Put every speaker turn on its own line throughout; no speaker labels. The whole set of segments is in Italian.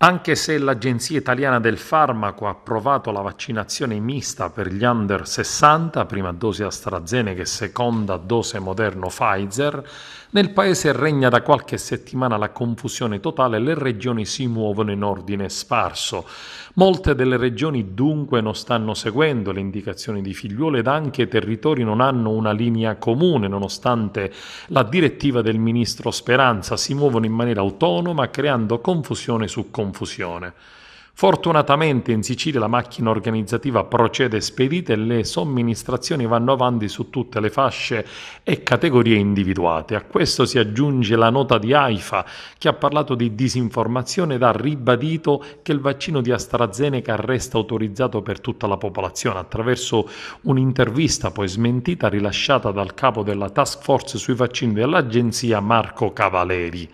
Anche se l'Agenzia Italiana del Farmaco ha approvato la vaccinazione mista per gli under 60, prima dose AstraZeneca e seconda dose Moderno Pfizer, nel paese regna da qualche settimana la confusione totale e le regioni si muovono in ordine sparso. Molte delle regioni dunque non stanno seguendo le indicazioni di Figliuolo ed anche i territori non hanno una linea comune, nonostante la direttiva del ministro Speranza, si muovono in maniera autonoma creando confusione su confusione. Fortunatamente in Sicilia la macchina organizzativa procede spedita e le somministrazioni vanno avanti su tutte le fasce e categorie individuate. A questo si aggiunge la nota di AIFA che ha parlato di disinformazione ed ha ribadito che il vaccino di AstraZeneca resta autorizzato per tutta la popolazione attraverso un'intervista poi smentita rilasciata dal capo della task force sui vaccini dell'agenzia Marco Cavaleri.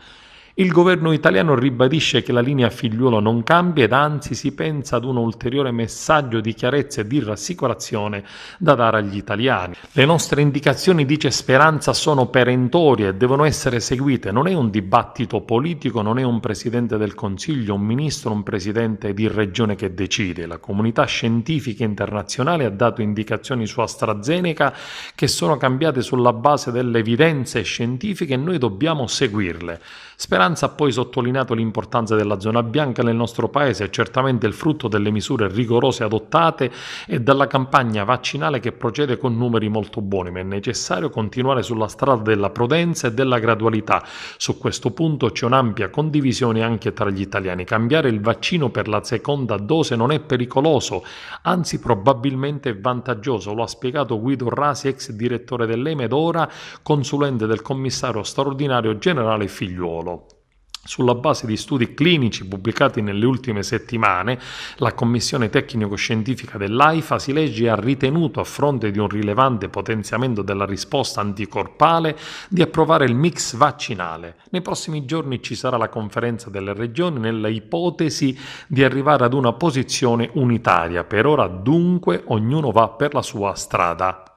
Il governo italiano ribadisce che la linea Figliuolo non cambia ed anzi si pensa ad un ulteriore messaggio di chiarezza e di rassicurazione da dare agli italiani. Le nostre indicazioni, dice Speranza, sono perentorie e devono essere seguite. Non è un dibattito politico, non è un presidente del Consiglio, un ministro, un presidente di regione che decide. La comunità scientifica internazionale ha dato indicazioni su AstraZeneca che sono cambiate sulla base delle evidenze scientifiche e noi dobbiamo seguirle. Speranza ha poi sottolineato l'importanza della zona bianca nel nostro paese, è certamente il frutto delle misure rigorose adottate e dalla campagna vaccinale che procede con numeri molto buoni, ma è necessario continuare sulla strada della prudenza e della gradualità. Su questo punto c'è un'ampia condivisione anche tra gli italiani. Cambiare il vaccino per la seconda dose non è pericoloso, anzi probabilmente è vantaggioso, lo ha spiegato Guido Rasi, ex direttore dell'EMA ed ora consulente del commissario straordinario generale Figliuolo. Sulla base di studi clinici pubblicati nelle ultime settimane, la Commissione tecnico-scientifica dell'AIFA, si legge, ha ritenuto, a fronte di un rilevante potenziamento della risposta anticorpale, di approvare il mix vaccinale. Nei prossimi giorni ci sarà la conferenza delle regioni nella ipotesi di arrivare ad una posizione unitaria. Per ora, dunque, ognuno va per la sua strada.